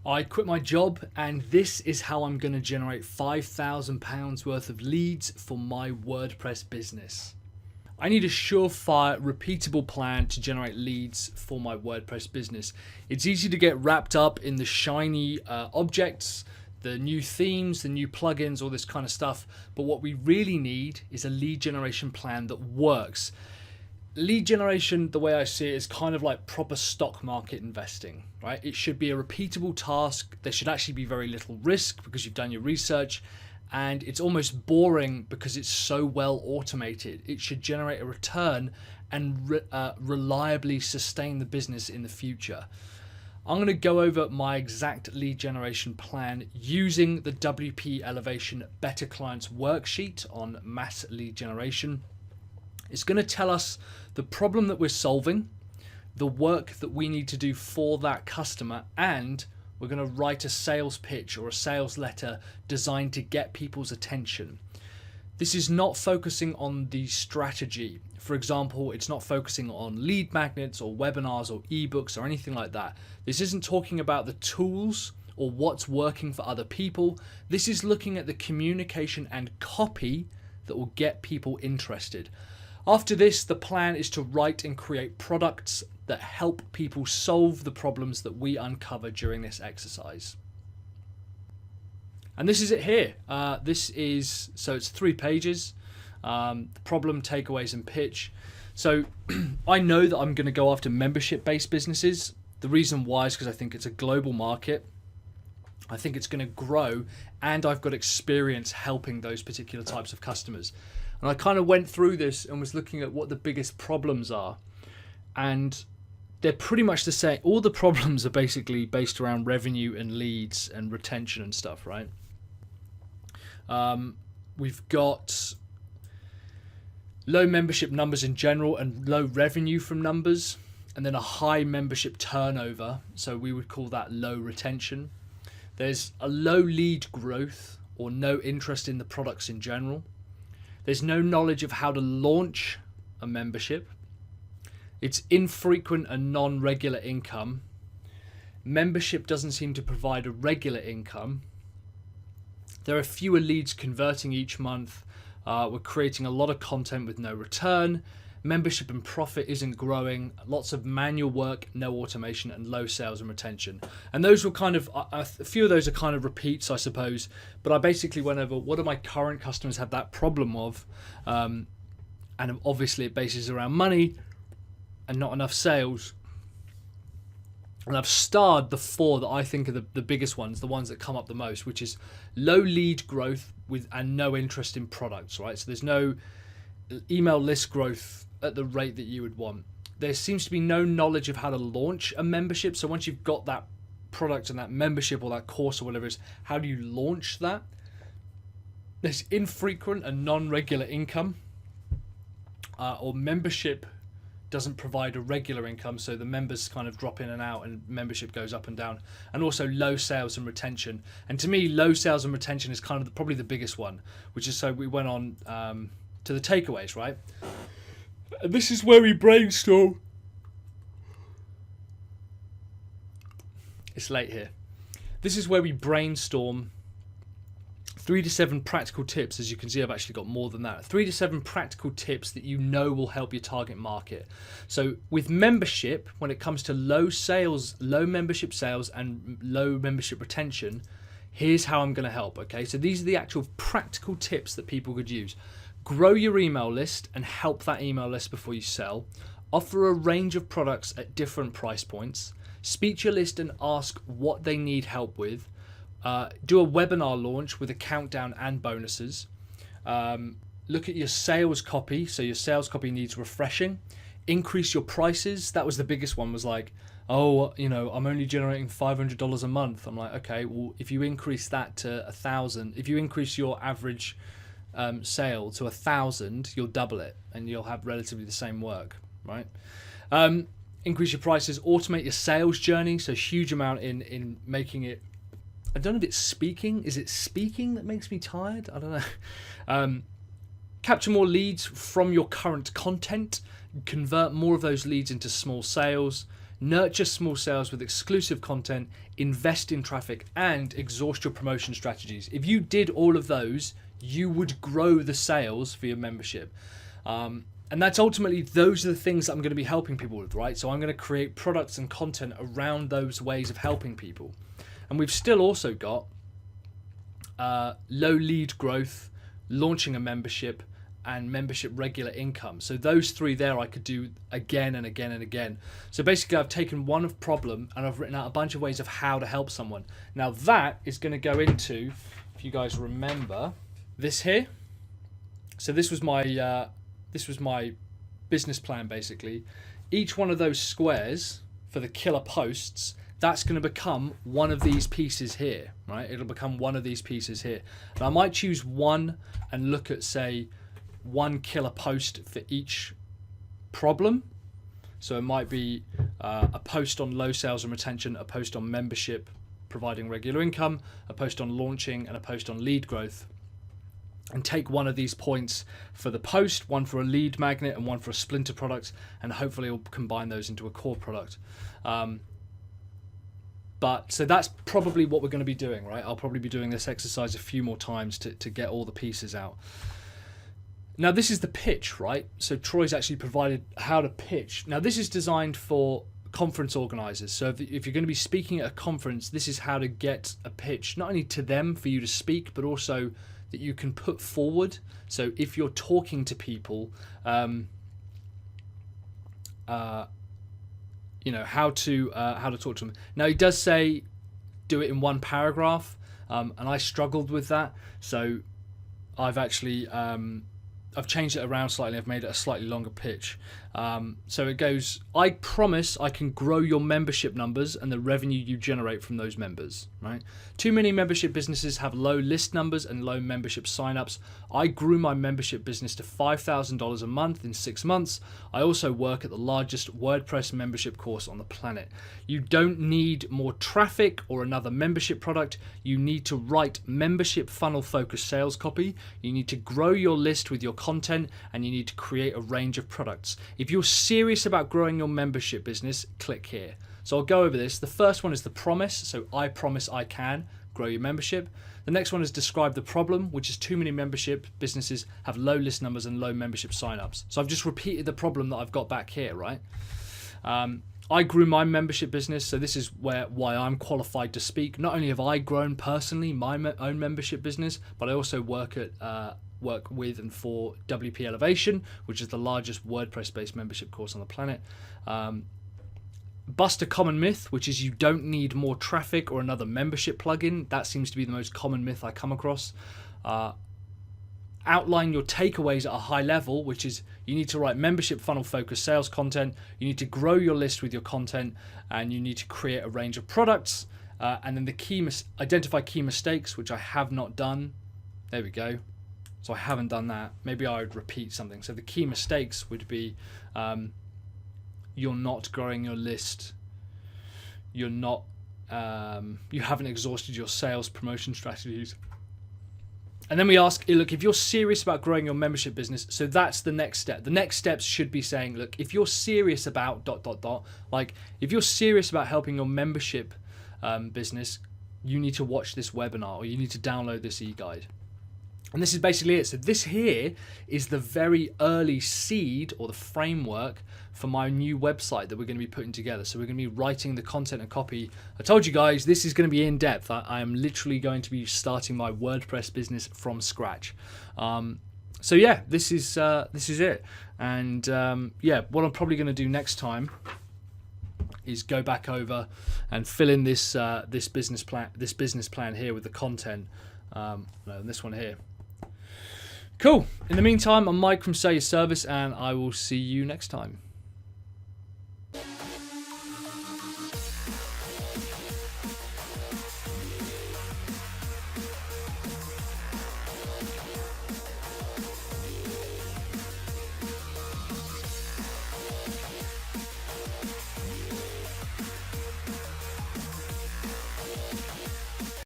I quit my job and this is how I'm going to generate £5,000 worth of leads for my WordPress business. I need a surefire, repeatable plan to generate leads for my WordPress business. It's easy to get wrapped up in the shiny objects, the new themes, the new plugins, all this kind of stuff. But what we really need is a lead generation plan that works. Lead generation, the way I see it, is kind of like proper stock market investing, right? It should be a repeatable task. There should actually be very little risk because you've done your research, and it's almost boring because it's so well automated. It should generate a return and reliably sustain the business in the future. I'm going to go over my exact lead generation plan using the WP Elevation Better Clients worksheet on mass lead generation. It's going to tell us the problem that we're solving, the work that we need to do for that customer, and we're going to write a sales pitch or a sales letter designed to get people's attention. This is not focusing on the strategy. For example, it's not focusing on lead magnets or webinars or ebooks or anything like that. This isn't talking about the tools or what's working for other people. This is looking at the communication and copy that will get people interested. After this, the plan is to write and create products that help people solve the problems that we uncover during this exercise. And this is it here. So it's 3 pages, problem, takeaways, and pitch. So I know that I'm going to go after membership-based businesses. The reason why is because I think it's a global market. I think it's going to grow, and I've got experience helping those particular types of customers. And I kind of went through this and was looking at what the biggest problems are. And they're pretty much the same. All the problems are basically based around revenue and leads and retention and stuff, right? We've got low membership numbers in general and low revenue from numbers, and then a high membership turnover. So we would call that low retention. There's a low lead growth or no interest in the products in general. There's no knowledge of how to launch a membership. It's infrequent and non-regular income. Membership doesn't seem to provide a regular income. There are fewer leads converting each month. We're creating a lot of content with no return. Membership and profit isn't growing. Lots of manual work, no automation, and low sales and retention. And those were kind of, a few of those are kind of repeats, I suppose. But I basically went over what do my current customers have that problem of. And obviously it bases around money and not enough sales. And I've starred the 4 that I think are the biggest ones, the ones that come up the most, which is low lead growth and no interest in products, right? So there's no email list growth at the rate that you would want. There seems to be no knowledge of how to launch a membership. So once you've got that product and that membership or that course or whatever it is, how do you launch that? There's infrequent and non-regular income, or membership doesn't provide a regular income, so the members kind of drop in and out and membership goes up and down. And also low sales and retention. And to me, low sales and retention is kind of probably the biggest one, which is, so we went on to the takeaways, right? And this is where we brainstorm. It's late here. This is where we brainstorm 3 to 7 practical tips. As you can see, I've actually got more than that. 3 to 7 practical tips that you know will help your target market. So with membership, when it comes to low sales, low membership sales and low membership retention, here's how I'm going to help, okay? So these are the actual practical tips that people could use. Grow your email list and help that email list before you sell. Offer a range of products at different price points. Speak to your list and ask what they need help with. Do a webinar launch with a countdown and bonuses. Look at your sales copy. So your sales copy needs refreshing. Increase your prices. That was the biggest one, was like, oh, you know, I'm only generating $500 a month. I'm like, okay, well, if you increase that to 1,000, if you increase your average sale to 1,000, you'll double it and you'll have relatively the same work, right? Increase your prices. Automate your sales journey. So huge amount in making it. I don't know if it's speaking. Is it speaking that makes me tired? I don't know. Capture more leads from your current content. Convert more of those leads into small sales. nurture small sales with exclusive content, invest in traffic, and exhaust your promotion strategies. If you did all of those, you would grow the sales for your membership. And that's ultimately, those are the things that I'm going to be helping people with, right? So I'm going to create products and content around those ways of helping people. And we've still also got low lead growth, launching a membership, and membership regular income. So those three there I could do again and again and again. So basically I've taken one problem and I've written out a bunch of ways of how to help someone. Now that is going to go into, if you guys remember, this here. So this was my business plan basically. Each one of those squares for the killer posts, that's going to become one of these pieces here, right? It'll become one of these pieces here. And I might choose one and look at, say, one killer post for each problem. So it might be a post on low sales and retention, a post on membership providing regular income, a post on launching, and a post on lead growth. And take one of these points for the post, one for a lead magnet and one for a splinter product, and hopefully we'll combine those into a core product. But so that's probably what we're going to be doing, right? I'll probably be doing this exercise a few more times to get all the pieces out. Now this is the pitch, right? So Troy's actually provided how to pitch. Now this is designed for conference organizers. So if you're going to be speaking at a conference, this is how to get a pitch, not only to them for you to speak, but also that you can put forward. So if you're talking to people, you know, how to talk to them. Now he does say do it in one paragraph, and I struggled with that. So I've actually I've changed it around slightly. I've made it a slightly longer pitch. So it goes, I promise I can grow your membership numbers and the revenue you generate from those members, right? Too many membership businesses have low list numbers and low membership signups. I grew my membership business to $5,000 a month in 6 months. I also work at the largest WordPress membership course on the planet. You don't need more traffic or another membership product. You need to write membership funnel focused sales copy. You need to grow your list with your content, and you need to create a range of products. If you're serious about growing your membership business, click here. So I'll go over this. The first one is the promise. So I promise I can grow your membership. The next one is describe the problem, which is too many membership businesses have low list numbers and low membership signups. So I've just repeated the problem that I've got back here, right? I grew my membership business, so this is why I'm qualified to speak. Not only have I grown personally my own membership business, but I also work with and for WP Elevation, which is the largest WordPress-based membership course on the planet. Bust a common myth, which is you don't need more traffic or another membership plugin. That seems to be the most common myth I come across. Outline your takeaways at a high level, which is you need to write membership funnel focused sales content, you need to grow your list with your content, and you need to create a range of products. And then identify key mistakes, which I have not done. There we go. So I haven't done that. Maybe I would repeat something. So the key mistakes would be you're not growing your list. You haven't exhausted your sales promotion strategies. And then we ask, look, if you're serious about growing your membership business, so that's the next step. The next steps should be saying, look, if you're serious about ... like if you're serious about helping your membership business, you need to watch this webinar or you need to download this e-guide. And this is basically it. So this here is the very early seed or the framework for my new website that we're going to be putting together. So we're going to be writing the content and copy. I told you guys this is going to be in depth. I am literally going to be starting my WordPress business from scratch. So yeah, this is it. And yeah, what I'm probably going to do next time is go back over and fill in this business plan here with the content. No, this one here. Cool. In the meantime, I'm Mike from Sell Your Service, and I will see you next time.